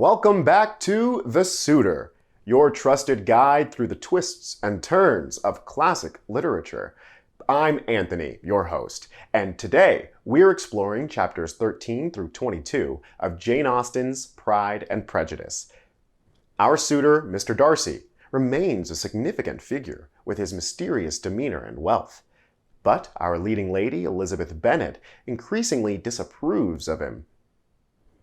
Welcome back to The Suitor, your trusted guide through the twists and turns of classic literature. I'm Anthony, your host, and today we're exploring chapters 13 through 22 of Jane Austen's Pride and Prejudice. Our suitor, Mr. Darcy, remains a significant figure with his mysterious demeanor and wealth. But our leading lady, Elizabeth Bennet, increasingly disapproves of him.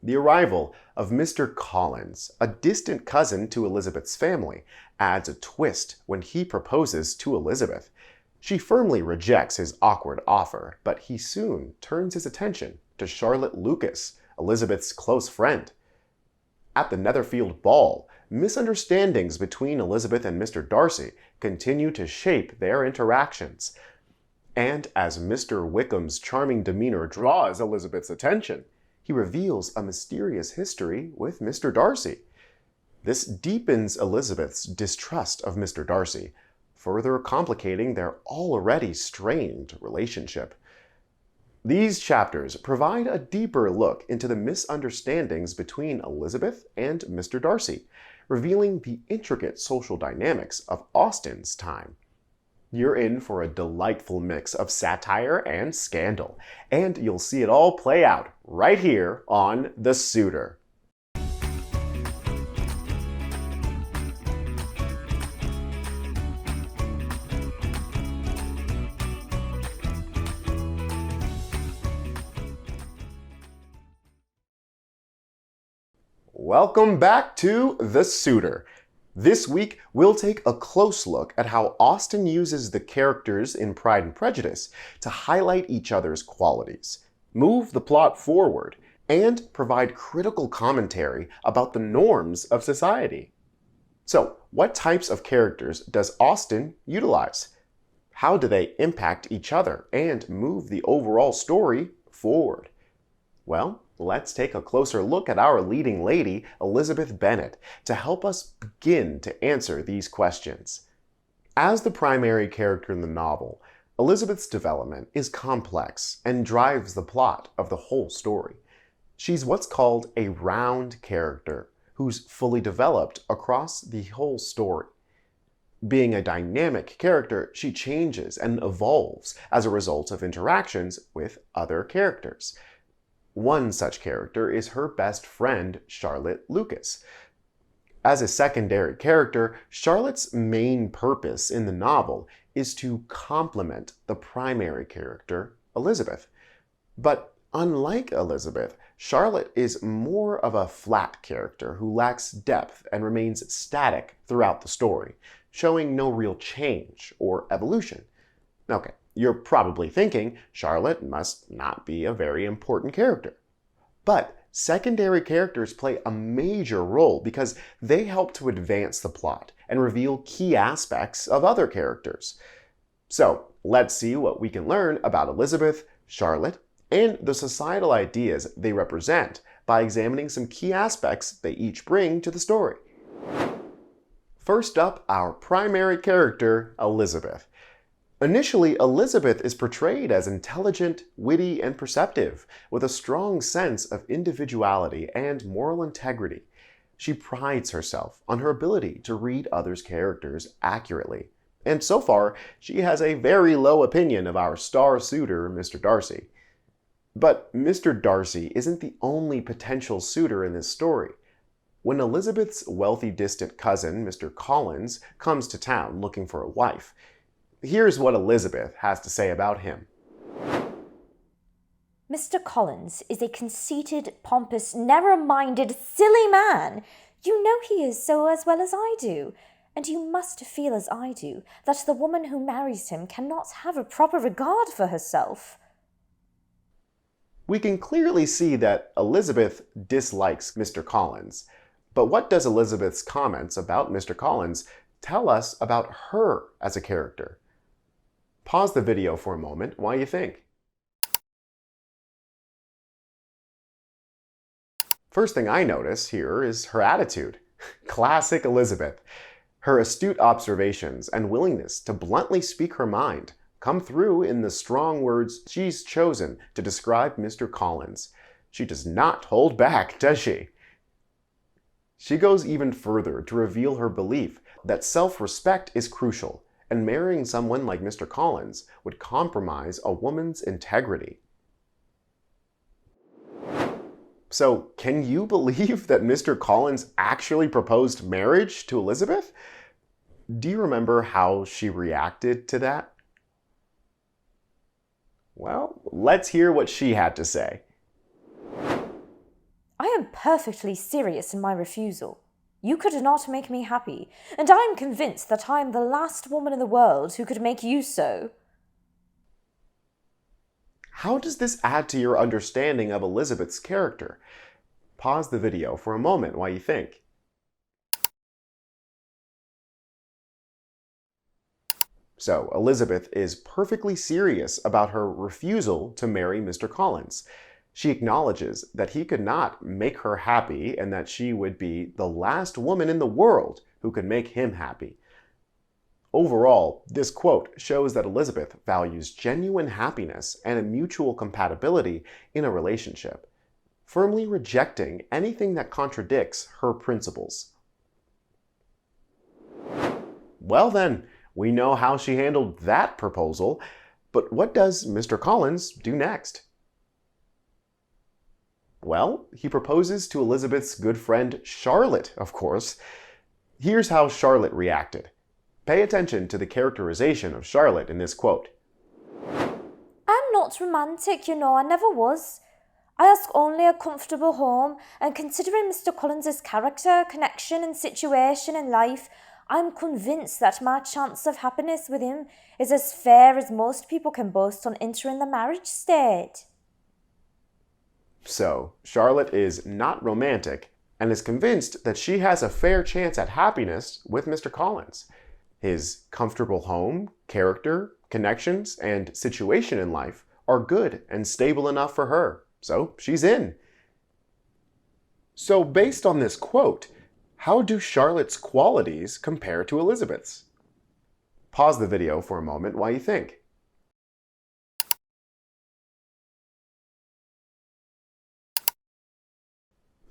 The arrival of Mr. Collins, a distant cousin to Elizabeth's family, adds a twist when he proposes to Elizabeth. She firmly rejects his awkward offer, but he soon turns his attention to Charlotte Lucas, Elizabeth's close friend. At the Netherfield ball, misunderstandings between Elizabeth and Mr. Darcy continue to shape their interactions. And as Mr. Wickham's charming demeanor draws Elizabeth's attention, he reveals a mysterious history with Mr. Darcy. This deepens Elizabeth's distrust of Mr. Darcy, further complicating their already strained relationship. These chapters provide a deeper look into the misunderstandings between Elizabeth and Mr. Darcy, revealing the intricate social dynamics of Austen's time. You're in for a delightful mix of satire and scandal, and you'll see it all play out right here on The Suitor. Welcome back to The Suitor. This week, we'll take a close look at how Austen uses the characters in Pride and Prejudice to highlight each other's qualities, move the plot forward, and provide critical commentary about the norms of society. So, what types of characters does Austen utilize? How do they impact each other and move the overall story forward? Well, let's take a closer look at our leading lady, Elizabeth Bennet, to help us begin to answer these questions. As the primary character in the novel, Elizabeth's development is complex and drives the plot of the whole story. She's what's called a round character, who's fully developed across the whole story. Being a dynamic character, she changes and evolves as a result of interactions with other characters. One such character is her best friend, Charlotte Lucas. As a secondary character, Charlotte's main purpose in the novel is to complement the primary character, Elizabeth. But unlike Elizabeth, Charlotte is more of a flat character who lacks depth and remains static throughout the story, showing no real change or evolution. Okay. You're probably thinking Charlotte must not be a very important character. But secondary characters play a major role because they help to advance the plot and reveal key aspects of other characters. So let's see what we can learn about Elizabeth, Charlotte, and the societal ideas they represent by examining some key aspects they each bring to the story. First up, our primary character, Elizabeth. Initially, Elizabeth is portrayed as intelligent, witty, and perceptive, with a strong sense of individuality and moral integrity. She prides herself on her ability to read others' characters accurately. And so far, she has a very low opinion of our star suitor, Mr. Darcy. But Mr. Darcy isn't the only potential suitor in this story. When Elizabeth's wealthy distant cousin, Mr. Collins, comes to town looking for a wife, here's what Elizabeth has to say about him. Mr. Collins is a conceited, pompous, narrow-minded, silly man. You know he is so as well as I do. And you must feel as I do, that the woman who marries him cannot have a proper regard for herself. We can clearly see that Elizabeth dislikes Mr. Collins. But what does Elizabeth's comments about Mr. Collins tell us about her as a character? Pause the video for a moment while you think. First thing I notice here is her attitude. Classic Elizabeth. Her astute observations and willingness to bluntly speak her mind come through in the strong words she's chosen to describe Mr. Collins. She does not hold back, does she? She goes even further to reveal her belief that self-respect is crucial, and marrying someone like Mr. Collins would compromise a woman's integrity. So, can you believe that Mr. Collins actually proposed marriage to Elizabeth? Do you remember how she reacted to that? Well, let's hear what she had to say. I am perfectly serious in my refusal. You could not make me happy, and I am convinced that I am the last woman in the world who could make you so. How does this add to your understanding of Elizabeth's character? Pause the video for a moment while you think. So, Elizabeth is perfectly serious about her refusal to marry Mr. Collins. She acknowledges that he could not make her happy and that she would be the last woman in the world who could make him happy. Overall, this quote shows that Elizabeth values genuine happiness and a mutual compatibility in a relationship, firmly rejecting anything that contradicts her principles. Well then, we know how she handled that proposal, but what does Mr. Collins do next? Well, he proposes to Elizabeth's good friend Charlotte, of course. Here's how Charlotte reacted. Pay attention to the characterization of Charlotte in this quote. I'm not romantic, I never was. I ask only a comfortable home, and considering Mr. Collins's character, connection, and situation in life, I'm convinced that my chance of happiness with him is as fair as most people can boast on entering the marriage state. So, Charlotte is not romantic and is convinced that she has a fair chance at happiness with Mr. Collins. His comfortable home, character, connections, and situation in life are good and stable enough for her, so she's in. So, based on this quote, how do Charlotte's qualities compare to Elizabeth's? Pause the video for a moment while you think.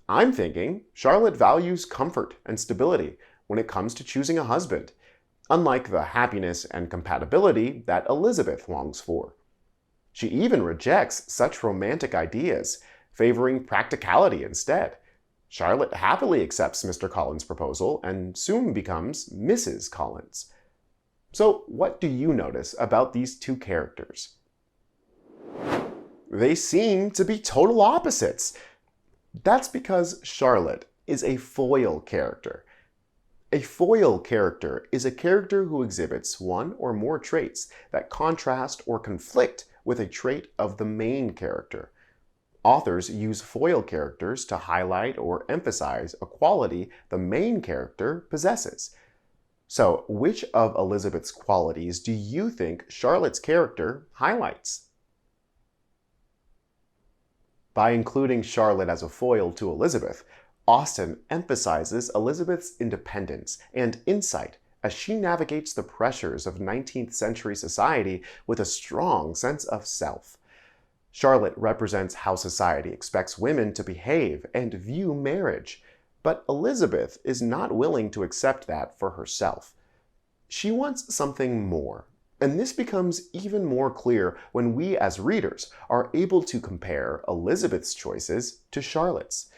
I'm thinking Charlotte values comfort and stability when it comes to choosing a husband, unlike the happiness and compatibility that Elizabeth longs for. She even rejects such romantic ideas, favoring practicality instead. Charlotte happily accepts Mr. Collins' proposal and soon becomes Mrs. Collins. So, what do you notice about these two characters? They seem to be total opposites. That's because Charlotte is a foil character. A foil character is a character who exhibits one or more traits that contrast or conflict with a trait of the main character. Authors use foil characters to highlight or emphasize a quality the main character possesses. So, which of Elizabeth's qualities do you think Charlotte's character highlights? By including Charlotte as a foil to Elizabeth, Austen emphasizes Elizabeth's independence and insight as she navigates the pressures of 19th century society with a strong sense of self. Charlotte represents how society expects women to behave and view marriage, but Elizabeth is not willing to accept that for herself. She wants something more, and this becomes even more clear when we as readers are able to compare Elizabeth's choices to Charlotte's.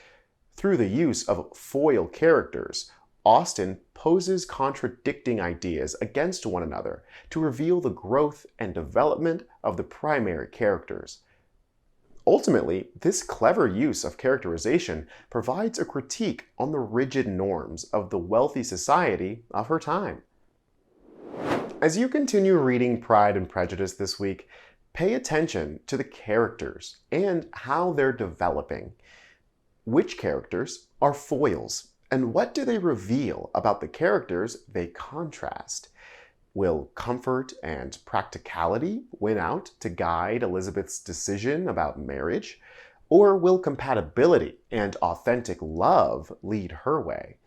Through the use of foil characters, Austen poses contradicting ideas against one another to reveal the growth and development of the primary characters. Ultimately, this clever use of characterization provides a critique on the rigid norms of the wealthy society of her time. As you continue reading Pride and Prejudice this week, pay attention to the characters and how they're developing. Which characters are foils, and what do they reveal about the characters they contrast? Will comfort and practicality win out to guide Elizabeth's decision about marriage? Or will compatibility and authentic love lead her way?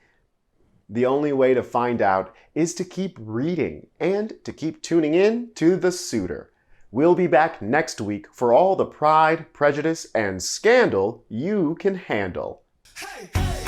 The only way to find out is to keep reading and to keep tuning in to The Suitor. We'll be back next week for all the pride, prejudice, and scandal you can handle. Hey, hey.